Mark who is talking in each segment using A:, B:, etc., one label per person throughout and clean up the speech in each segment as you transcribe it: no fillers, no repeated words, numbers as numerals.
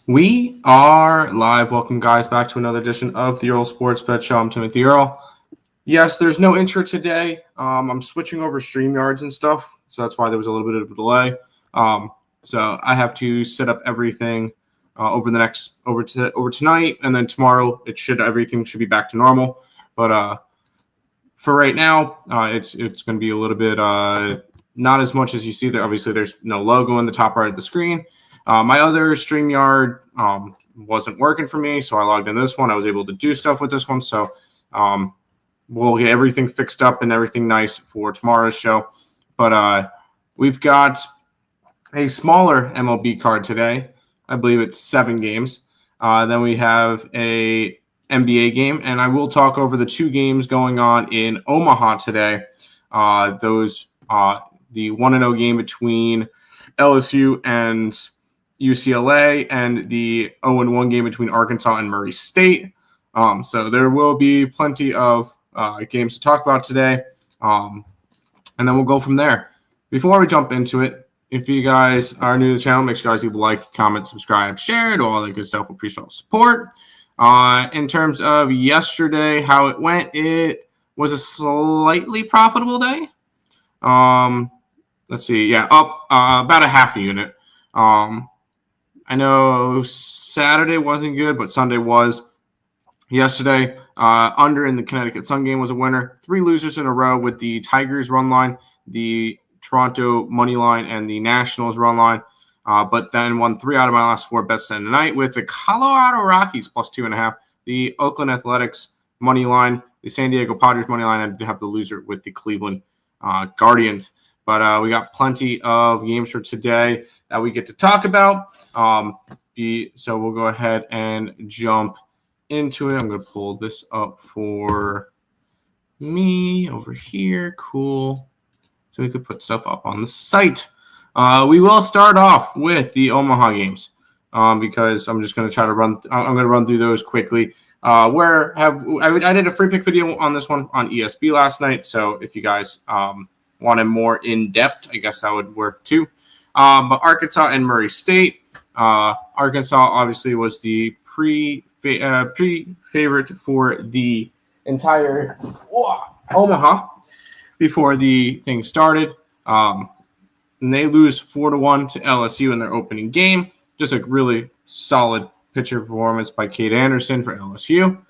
A: We are live. Welcome, guys, back to another edition of the Earle Sports Bet Show. I'm Timothy Earle. Yes, there's no intro today. I'm switching over StreamYards and stuff, so that's why there was a little bit of a delay. So I have to set up everything over tonight, and then tomorrow everything should be back to normal. But for right now, it's going to be a little bit not as much as you see there. Obviously, there's no logo in the top right of the screen. My other StreamYard wasn't working for me, so I logged in this one. I was able to do stuff with this one, so we'll get everything fixed up and everything nice for tomorrow's show. But we've got a smaller MLB card today. I believe it's 7 games. Then we have a NBA game, and I will talk over the 2 games going on in Omaha today. The 1-0 game between LSU and UCLA, and the 0-1 game between Arkansas and Murray State. So there will be plenty of games to talk about today, and then we'll go from there. Before we jump into it, if you guys are new to the channel, make sure you guys leave a like, comment, subscribe, share, do all that good stuff. We appreciate all the support. In terms of yesterday, how it went, it was a slightly profitable day. Let's see, up about a half a unit. I know Saturday wasn't good, but Sunday was. Yesterday, under in the Connecticut Sun game was a winner. 3 losers in a row with the Tigers run line, the Toronto money line, and the Nationals run line. But then won 3 out of my last 4 bets tonight with the Colorado Rockies plus 2.5, the Oakland Athletics money line, the San Diego Padres money line, and have the loser with the Cleveland Guardians. But we got plenty of games for today that we get to talk about. So we'll go ahead and jump into it. I'm going to pull this up for me over here. Cool. So we could put stuff up on the site. We will start off with the Omaha games because I'm just going to try to run. I'm going to run through those quickly. I did a free pick video on this one on ESB last night. So if you guys wanted more in depth, I guess that would work too. But Arkansas and Murray State. Arkansas obviously was the pre-favorite for the entire Omaha before the thing started. And they lose 4-1 to LSU in their opening game. Just a really solid pitcher performance by Cade Anderson for LSU.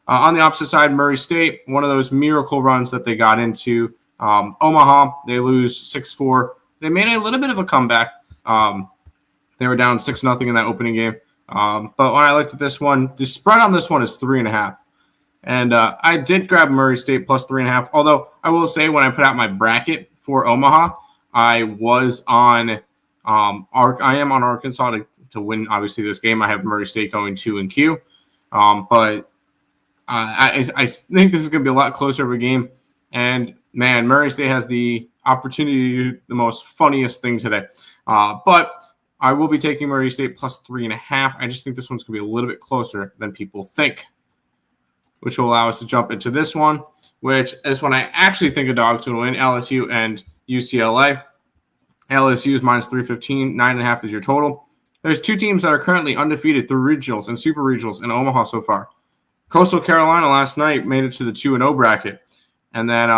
A: On the opposite side, Murray State, one of those miracle runs that they got into. Omaha, they lose 6-4. They made a little bit of a comeback. They were down 6-0 in that opening game. But when I looked at this one, the spread on this one is 3.5. And I did grab Murray State plus 3.5. Although I will say when I put out my bracket for Omaha, I was on I am on Arkansas to win, obviously, this game. I have Murray State going 2 in Q. But I think this is going to be a lot closer of a game. And, man, Murray State has the opportunity to do the most funniest thing today. But I will be taking Murray State plus 3.5. I just think this one's going to be a little bit closer than people think, which will allow us to jump into this one, which is when I actually think a dog's going to win, LSU and UCLA. LSU is minus 315. 9.5 is your total. There's 2 teams that are currently undefeated through regionals and super regionals in Omaha so far. Coastal Carolina last night made it to the 2-0 bracket. And then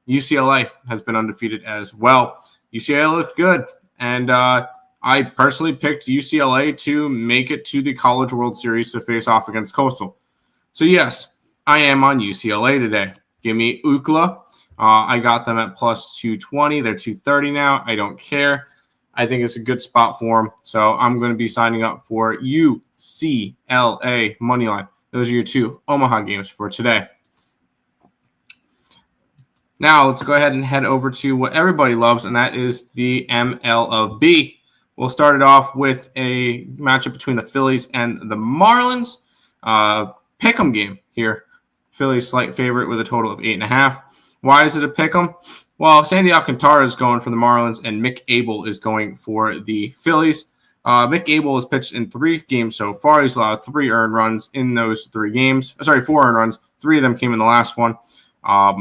A: UCLA has been undefeated as well. UCLA looked good. And I personally picked UCLA to make it to the College World Series to face off against Coastal. So, yes, I am on UCLA today. Give me UCLA. I got them at plus 220. They're 230 now. I don't care. I think it's a good spot for them. So I'm going to be signing up for UCLA Moneyline. Those are your 2 Omaha games for today. Now let's go ahead and head over to what everybody loves, and that is the MLB. We'll start it off with a matchup between the Phillies and the Marlins. Pick'em game here. Phillies slight favorite with a total of 8.5. Why is it a pick'em? Well, Sandy Alcantara is going for the Marlins, and Mick Abel is going for the Phillies. Mick Abel has pitched in 3 games so far. He's allowed 3 earned runs in those 3 games. 4 earned runs. 3 of them came in the last one. 4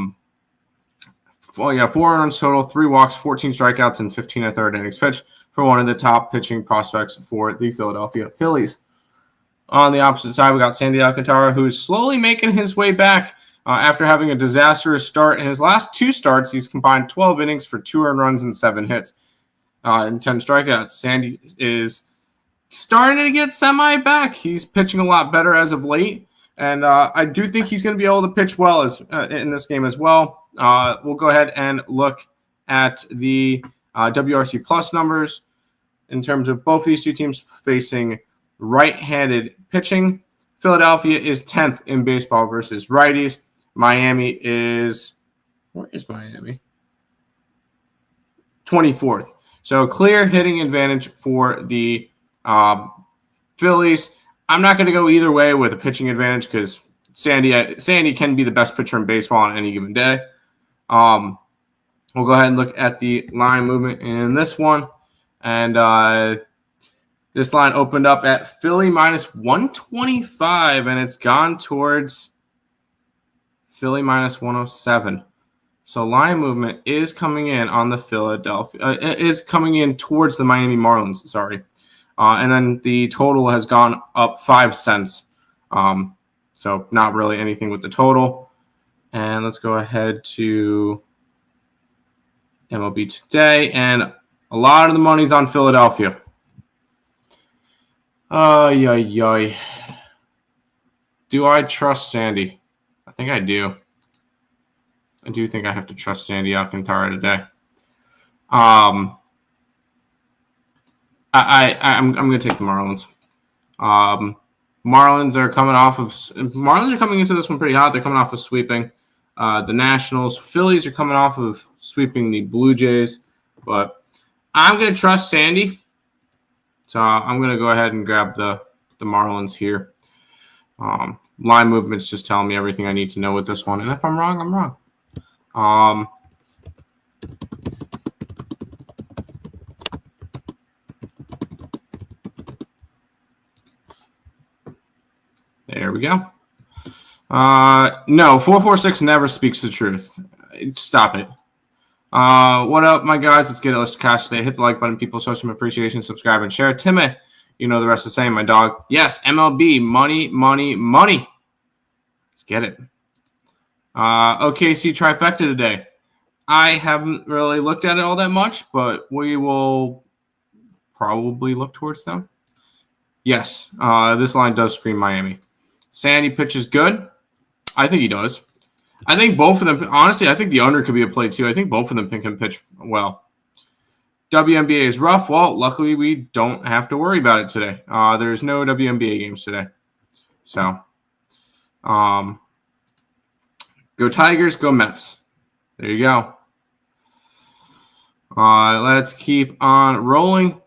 A: earned runs total, 3 walks, 14 strikeouts, and 15 1/3 innings pitched for one of the top pitching prospects for the Philadelphia Phillies. On the opposite side, we got Sandy Alcantara, who's slowly making his way back after having a disastrous start. In his last 2 starts, he's combined 12 innings for 2 earned runs and 7 hits and 10 strikeouts. Sandy is starting to get semi-back. He's pitching a lot better as of late, and I do think he's going to be able to pitch well in this game as well. We'll go ahead and look at the WRC plus numbers in terms of both these two teams facing right-handed pitching. Philadelphia is 10th in baseball versus righties. Miami is, where is Miami? 24th. So clear hitting advantage for the Phillies. I'm not going to go either way with a pitching advantage because Sandy can be the best pitcher in baseball on any given day. We'll go ahead and look at the line movement in this one. And this line opened up at Philly minus 125, and it's gone towards Philly minus 107. So line movement is coming in on the is coming in towards the Miami Marlins, sorry. And then the total has gone up 5 cents. So not really anything with the total. And let's go ahead to MLB today. And a lot of the money's on Philadelphia. Do I trust Sandy? I think I do. I do think I have to trust Sandy Alcantara today. I'm going to take the Marlins. Marlins are coming into this one pretty hot. They're coming off of sweeping the Nationals. Phillies are coming off of sweeping the Blue Jays. But I'm going to trust Sandy. So I'm going to go ahead and grab the Marlins here. Line movement's just telling me everything I need to know with this one. And if I'm wrong, I'm wrong. There we go. No, 446 never speaks the truth. Stop it. What up, my guys? Let's get it. Let's cash today. Hit the like button, people. Show some appreciation. Subscribe and share. Timmy, you know the rest of the same, my dog. Yes, MLB. Money, money, money. Let's get it. OKC trifecta today. I haven't really looked at it all that much, but we will probably look towards them. Yes, this line does scream Miami. Sandy pitches good. I think he does. I think both of them, honestly, I think the under could be a play too. I think both of them can pitch well. WNBA is rough. Well, luckily we don't have to worry about it today. There's no WNBA games today. So, go Tigers, go Mets. There you go. Let's keep on rolling.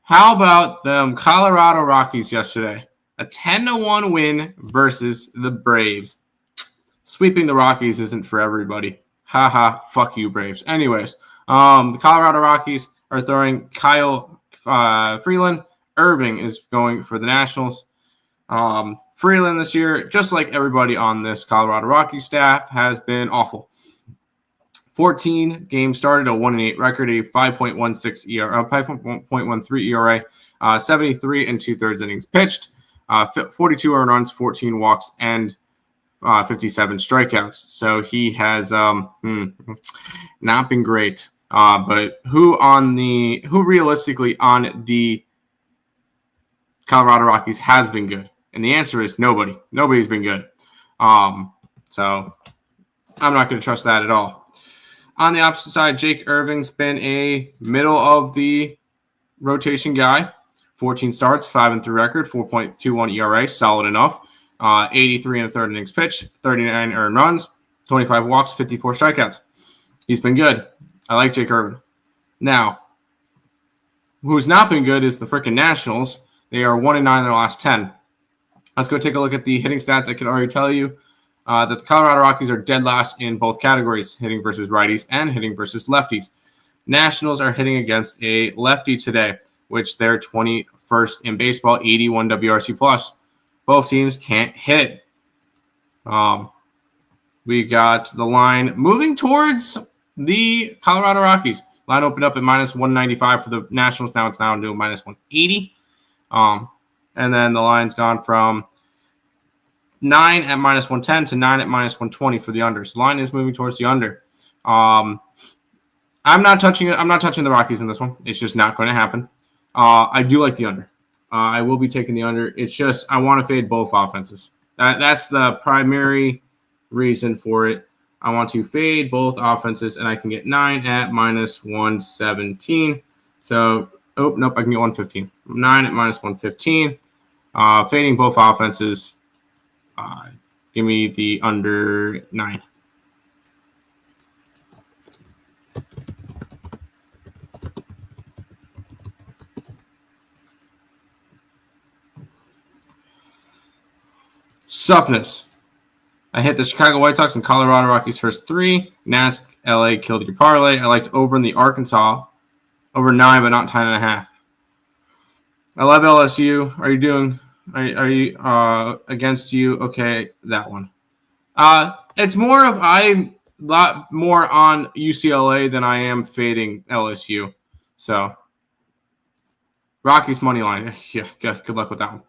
A: How about them Colorado Rockies yesterday? A 10-1 win versus the Braves. Sweeping the Rockies isn't for everybody. Haha, fuck you, Braves. Anyways, the Colorado Rockies are throwing Kyle Freeland. Irving is going for the Nationals. Freeland this year, just like everybody on this Colorado Rockies staff, has been awful. 14 games started, a 1-8 record, a 5.16 ERA, 5.13 ERA, 73 and 2/3 innings pitched, 42 earned runs, 14 walks, and 57 strikeouts. So he has not been great. But who realistically on the Colorado Rockies has been good? And the answer is nobody. Nobody's been good. So I'm not going to trust that at all. On the opposite side, Jake Irving's been a middle of the rotation guy. 14 starts, 5-3 record, 4.21 ERA, solid enough. 83 and a third innings pitched, 39 earned runs, 25 walks, 54 strikeouts. He's been good. I like Jake Irving. Now, who's not been good is the freaking Nationals. They are 1-9 in their last 10. Let's go take a look at the hitting stats. I can already tell you that the Colorado Rockies are dead last in both categories, hitting versus righties and hitting versus lefties. Nationals are hitting against a lefty today, which they're 21st in baseball, 81 WRC plus. Both teams can't hit. We got the line moving towards the Colorado Rockies. Line opened up at minus 195 for the Nationals. Now it's down to minus 180. And then the line's gone from 9 at minus 110 to 9 at minus 120 for the unders. The line is moving towards the under. I'm not touching it. I'm not touching the Rockies in this one. It's just not going to happen. I do like the under. I will be taking the under. It's just I want to fade both offenses. That's the primary reason for it. I want to fade both offenses, and I can get 9 at minus 117. So, nope, I can get 115. 9 at minus 115. Fading both offenses. Give me the under 9. Suppness. I hit the Chicago White Sox and Colorado Rockies first 3. Nats, LA killed your parlay. I liked over in the Arkansas. Over 9, but not 10.5. I love LSU. Are you doing? Are you against you? Okay, that one. It's more of I'm a lot more on UCLA than I am fading LSU. So Rockies money line. Yeah, good luck with that one.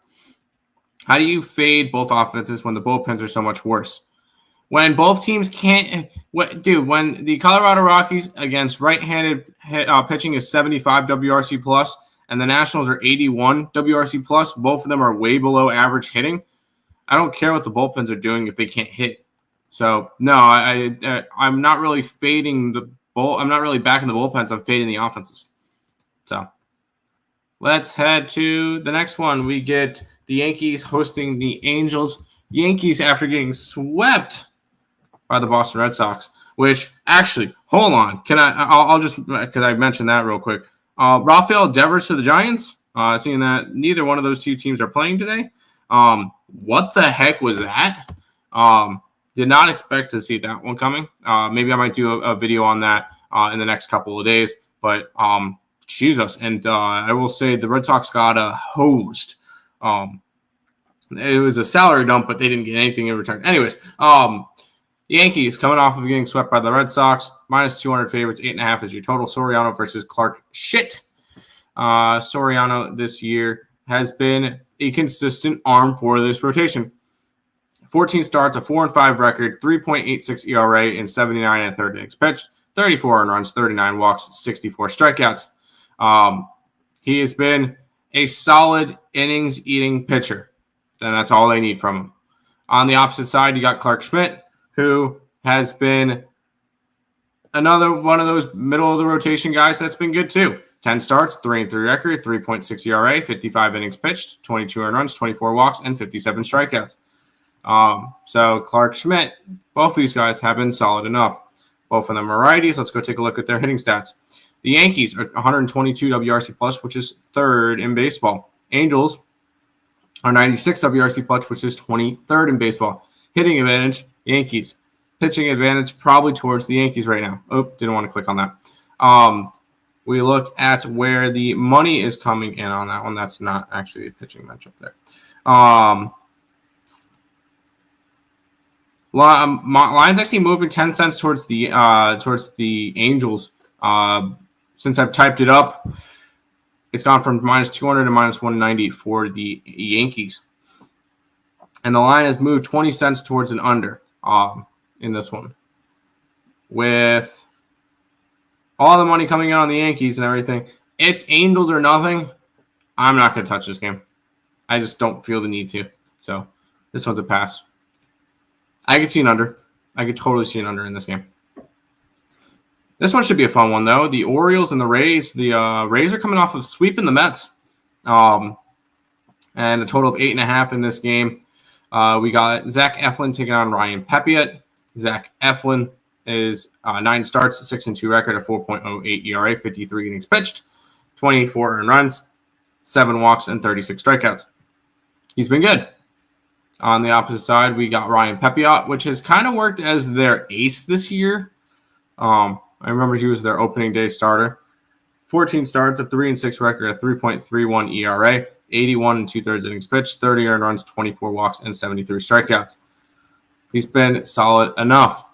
A: How do you fade both offenses when the bullpens are so much worse? When both teams can't – when the Colorado Rockies against right-handed pitching is 75 WRC plus and the Nationals are 81 WRC plus, both of them are way below average hitting. I don't care what the bullpens are doing if they can't hit. So, no, I'm not really fading the bull – I'm not really backing the bullpens. I'm fading the offenses. So, let's head to the next one. We get – the Yankees hosting the Angels. Yankees after getting swept by the Boston Red Sox, which actually, hold on. I'll just, could I mention that real quick? Rafael Devers to the Giants, seeing that neither one of those two teams are playing today. What the heck was that? Did not expect to see that one coming. Maybe I might do a video on that in the next couple of days, but Jesus. And I will say the Red Sox got hosed. It was a salary dump, but they didn't get anything in return. Anyways, the Yankees coming off of getting swept by the Red Sox, minus 200 favorites, 8.5 is your total. Soriano versus Clark. Soriano this year has been a consistent arm for this rotation. 14 starts, a 4-5 record, 3.86 ERA, and 79 and third innings pitched, 34 earned runs, 39 walks, 64 strikeouts. He has been a solid innings-eating pitcher, and that's all they need from him. On the opposite side, you got Clark Schmidt, who has been another one of those middle-of-the-rotation guys that's been good too. 10 starts, 3-3 record, 3.6 ERA, 55 innings pitched, 22 earned runs, 24 walks, and 57 strikeouts. So Clark Schmidt, both of these guys have been solid enough. Both of them are righties. Let's go take a look at their hitting stats. The Yankees are 122 WRC plus, which is third in baseball. Angels are 96 WRC plus, which is 23rd in baseball. Hitting advantage, Yankees. Pitching advantage, probably towards the Yankees right now. Oh, didn't want to click on that. We look at where the money is coming in on that one. That's not actually a pitching matchup there. Line's actually moving 10 cents towards the Angels. Since I've typed it up, it's gone from minus 200 to minus 190 for the Yankees. And the line has moved 20 cents towards an under in this one. With all the money coming in on the Yankees and everything, it's Angels or nothing. I'm not going to touch this game. I just don't feel the need to. So this one's a pass. I could see an under. I could totally see an under in this game. This one should be a fun one, though. The Orioles and the Rays. The Rays are coming off of sweeping the Mets. And a total of 8.5 in this game. We got Zach Eflin taking on Ryan Pepiot. Zach Eflin is 9 starts, 6-2 record, a 4.08 ERA, 53 innings pitched, 24 earned runs, 7 walks, and 36 strikeouts. He's been good. On the opposite side, we got Ryan Pepiot, which has kind of worked as their ace this year. I remember he was their opening day starter. 14 starts, a 3-6 record, a 3.31 ERA, 81 2/3 innings pitched, 30 earned runs, 24 walks, and 73 strikeouts. He's been solid enough.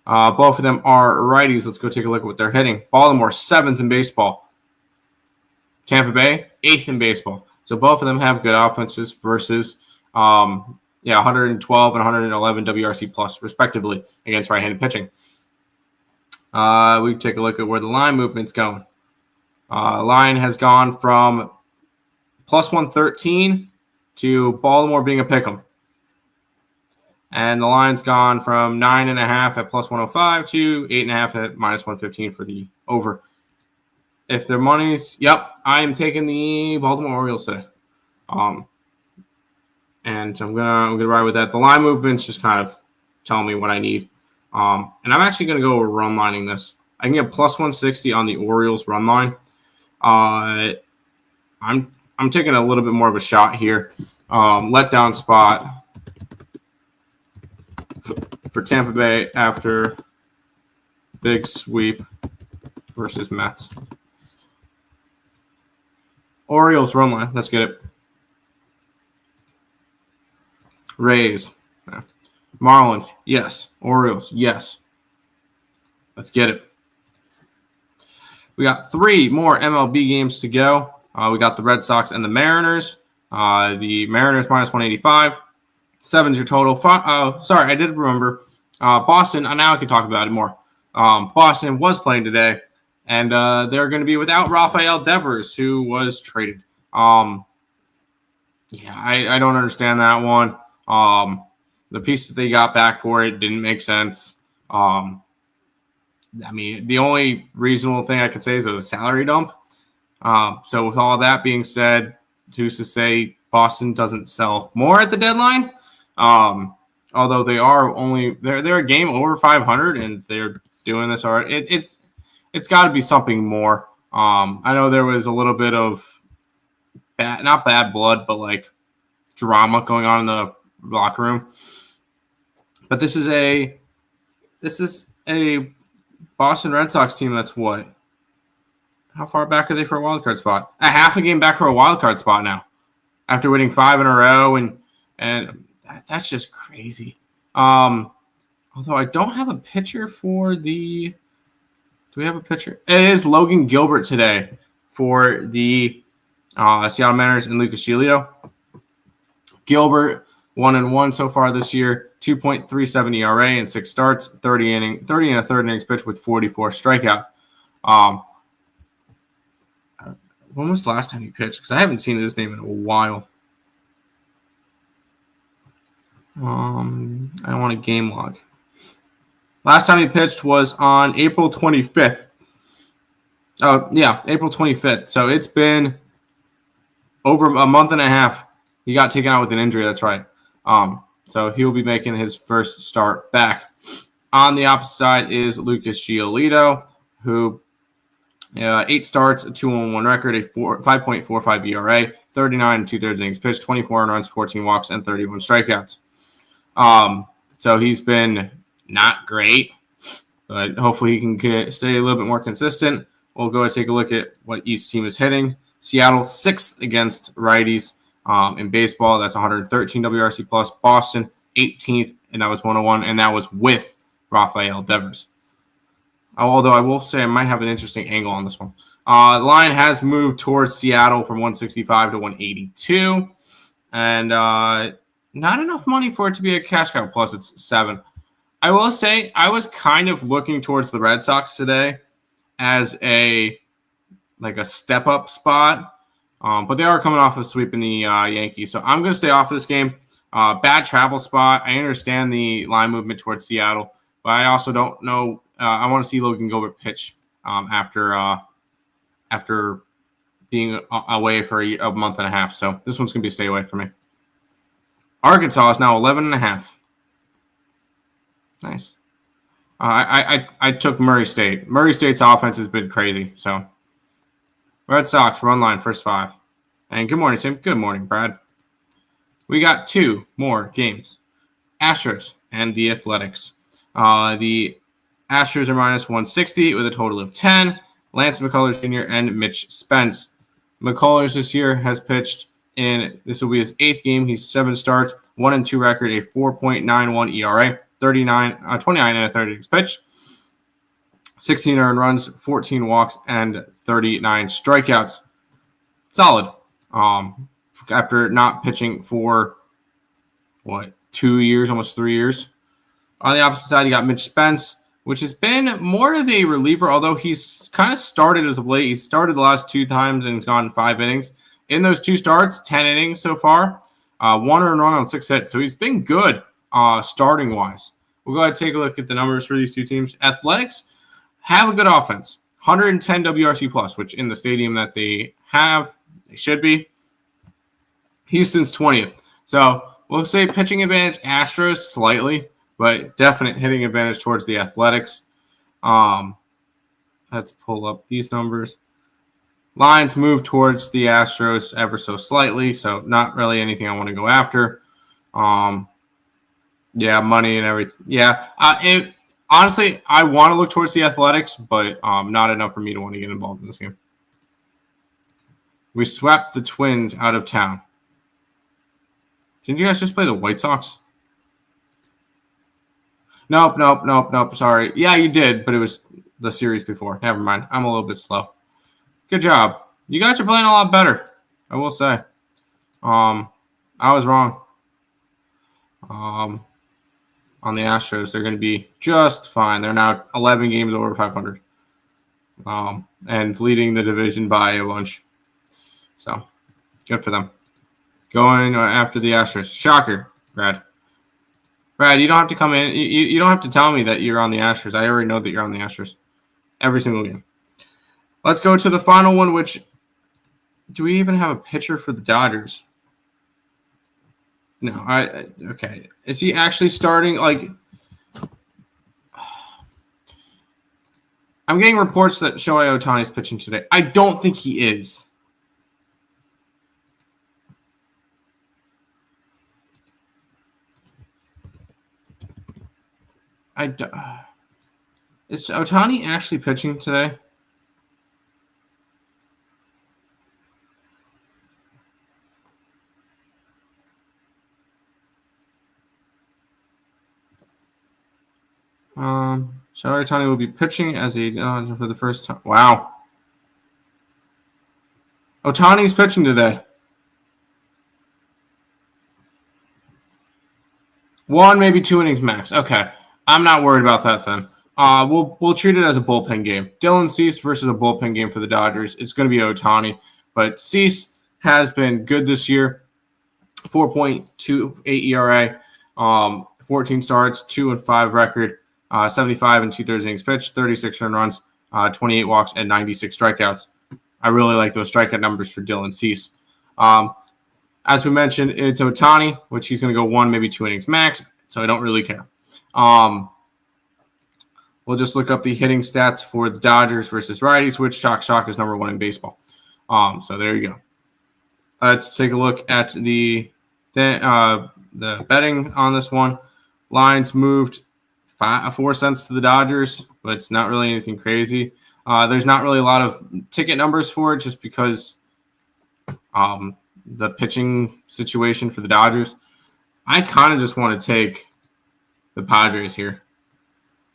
A: Both of them are righties. Let's go take a look at what they're hitting. Baltimore, 7th in baseball. Tampa Bay, 8th in baseball. So both of them have good offenses versus 112 and 111 WRC plus, respectively, against right-handed pitching. We take a look at where the line movement's going. Line has gone from plus 113 to Baltimore being a pick'em. And the line's gone from 9.5 at plus 105 to 8.5 at minus 115 for the over. If their money's, I am taking the Baltimore Orioles today. And I'm gonna ride with that. The line movement's just kind of telling me what I need. And I'm actually gonna go run lining this. I can get plus 160 on the Orioles run line. I'm taking a little bit more of a shot here. Letdown spot for Tampa Bay after big sweep versus Mets. Orioles run line. Let's get it. Rays. Yeah. Marlins. Yes. Orioles. Yes. Let's get it. We got 3 more MLB games to go. We got the Red Sox and the Mariners. The Mariners minus 185. 7's your total. Sorry, I did remember. Boston, now I can talk about it more. Boston was playing today, and they're going to be without Rafael Devers, who was traded. I don't understand that one. The pieces they got back for it didn't make sense. The only reasonable thing I could say is it was a salary dump. So with all that being said, who's to say Boston doesn't sell more at the deadline? Although they're a game over 500 and they're doing this already. It's got to be something more. I know there was a little bit of not bad blood, but like drama going on in the locker room. But this is a Boston Red Sox team that's what? How far back are they for a wild card spot? A half a game back for a wild card spot now, after winning 5 in a row, and that's just crazy. Although I don't have a pitcher for the. Do we have a pitcher? It is Logan Gilbert today for the Seattle Mariners and Lucas Giolito. Gilbert 1-1 so far this year, 2.37 ERA in 6 starts, 30 and a third innings pitched with 44 strikeouts. When was the last time he pitched? Because I haven't seen his name in a while. I don't want a game log. Last time he pitched was on April 25th. April 25th. So it's been over a month and a half. He got taken out with an injury. That's right. So he'll be making his first start back. On the opposite side is Lucas Giolito, who 8 starts, a 2-1 record, a 5.45 ERA, 39 and 2/3 innings pitched, 24 runs, 14 walks, and 31 strikeouts. So he's been not great, but hopefully he can stay a little bit more consistent. We'll go and take a look at what each team is hitting. Seattle 6th against righties in baseball. That's 113 WRC plus. Boston 18th, and that was 101, and that was with Rafael Devers. Although I will say I might have an interesting angle on this one. The line has moved towards Seattle from 165 to 182, and not enough money for it to be a cash cow. Plus, it's 7. I will say I was kind of looking towards the Red Sox today as a step-up spot, but they are coming off a sweep in the Yankees, so I'm going to stay off of this game. Bad travel spot. I understand the line movement towards Seattle, but I also don't know. I want to see Logan Gilbert pitch after being away for a month and a half. So this one's going to be a stay away for me. Arkansas is now 11.5. Nice. I took Murray State. Murray State's offense has been crazy. So Red Sox run line first 5. And good morning, Tim. Good morning, Brad. We got 2 more games. Astros and the Athletics. The Astros are minus 160 with a total of 10. Lance McCullers Jr. and Mitch Spence. McCullers this year has pitched this will be his 8th game. He's 7 starts, 1-2 record, a 4.91 ERA, 29 and a third innings pitched, 16 earned runs, 14 walks, and 39 strikeouts. Solid. After not pitching for, 2 years, almost 3 years. On the opposite side, you got Mitch Spence, which has been more of a reliever, although he's kind of started as of late. He started the last 2 times and he's gone 5 innings. In those 2 starts, 10 innings so far. 1 earned run on 6 hits. So he's been good starting-wise. We'll go ahead and take a look at the numbers for these 2 teams. Athletics have a good offense. 110 WRC plus, which in the stadium that they have, they should be. Houston's 20th. So we'll say pitching advantage Astros slightly, but definite hitting advantage towards the Athletics. Let's pull up these numbers. Lines move towards the Astros ever so slightly, so not really anything I want to go after. Yeah, money and everything. Yeah, honestly, I want to look towards the Athletics, but not enough for me to want to get involved in this game. We swept the Twins out of town. Didn't you guys just play the White Sox? Nope. Sorry. Yeah, you did, but it was the series before. Never mind. I'm a little bit slow. Good job. You guys are playing a lot better, I will say. I was wrong. On the Astros, they're going to be just fine. They're now 11 games over 500. And leading the division by a bunch. So, good for them. Going after the Astros. Shocker, Brad. Brad, you don't have to come in. You don't have to tell me that you're on the Astros. I already know that you're on the Astros. Every single game. Let's go to the final one, which... Do we even have a pitcher for the Dodgers? No, okay. Is he actually starting? Like, I'm getting reports that Shohei Ohtani is pitching today. I don't think he is. Is Ohtani actually pitching today? Shohei Ohtani will be pitching as for the first time. Wow. Ohtani's pitching today. 1, maybe 2 innings max. Okay. I'm not worried about that then. We'll treat it as a bullpen game. Dylan Cease versus a bullpen game for the Dodgers. It's going to be Ohtani. But Cease has been good this year. 4.28 ERA. 14 starts, 2-5 record. 75 and 2/3 innings pitched, 36 earned runs, 28 walks, and 96 strikeouts. I really like those strikeout numbers for Dylan Cease. As we mentioned, it's Ohtani, which he's going to go 1, maybe 2 innings max, so I don't really care. We'll just look up the hitting stats for the Dodgers versus righties, which shock is number 1 in baseball. So there you go. Let's take a look at the betting on this one. Lines moved 4 cents to the Dodgers, but it's not really anything crazy. There's not really a lot of ticket numbers for it just because the pitching situation for the Dodgers. I kind of just want to take the Padres here.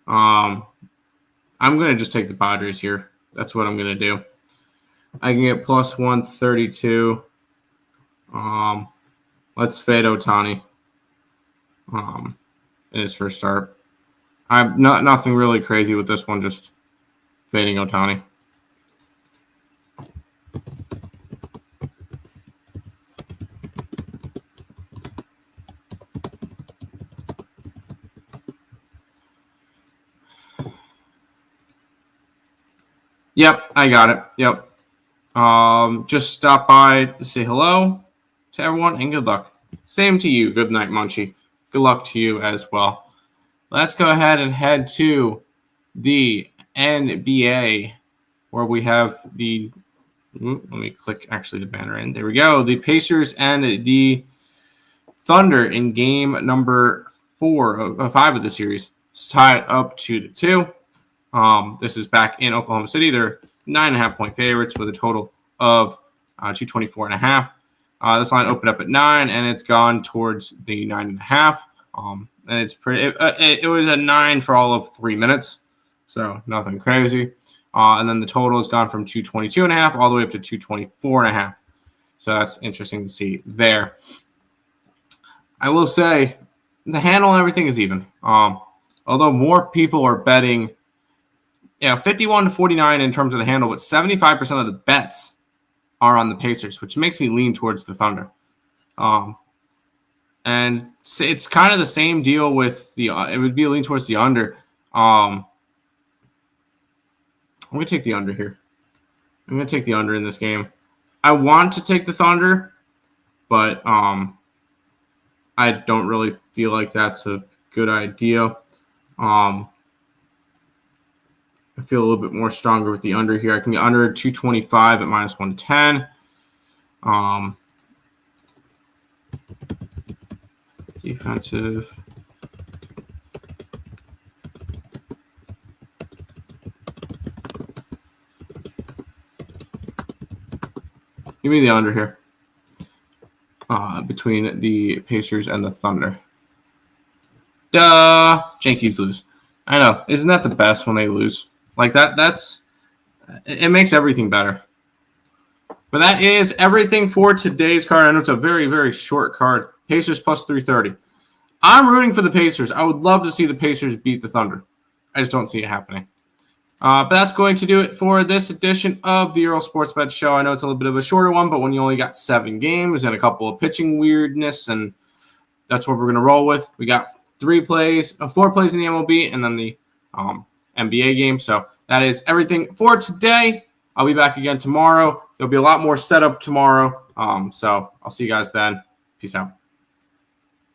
A: I'm going to just take the Padres here. That's what I'm going to do. I can get plus 132. Let's fade Ohtani in his first start. I'm nothing really crazy with this one, just fading Ohtani. Yep, I got it. Yep. Just stop by to say hello to everyone and good luck. Same to you. Good night, Munchie. Good luck to you as well. Let's go ahead and head to the NBA where we have the let me click actually the banner in. There we go. The Pacers and the Thunder in game number 5 of the series. It's tied up 2-2. This is back in Oklahoma City. They're 9.5-point favorites with a total of 224.5. This line opened up at 9, and it's gone towards the 9.5. And it's pretty. It was a 9 for all of 3 minutes, So nothing crazy. And then the total has gone from 222.5 all the way up to 224.5. So that's interesting to see there. I will say the handle and everything is even. Although more people are betting, 51 to 49 in terms of the handle, but 75% of the bets are on the Pacers, which makes me lean towards the Thunder. And it's kind of the same deal with it would be a lean towards the under. I'm going to take the under here. I'm going to take the under in this game. I want to take the Thunder, but I don't really feel like that's a good idea. I feel a little bit more stronger with the under here. I can get under 225 at minus 110. Defensive. Give me the under here. Between the Pacers and the Thunder. Duh! Yankees lose. I know. Isn't that the best when they lose? Like it makes everything better. But that is everything for today's card. I know it's a very, very short card. Pacers plus 330. I'm rooting for the Pacers. I would love to see the Pacers beat the Thunder. I just don't see it happening. But that's going to do it for this edition of the Earle Sports Bet Show. I know it's a little bit of a shorter one, but when you only got 7 games and a couple of pitching weirdness, and that's what we're going to roll with. We got 4 plays in the MLB and then the NBA game. So that is everything for today. I'll be back again tomorrow. There'll be a lot more setup tomorrow. So I'll see you guys then. Peace out.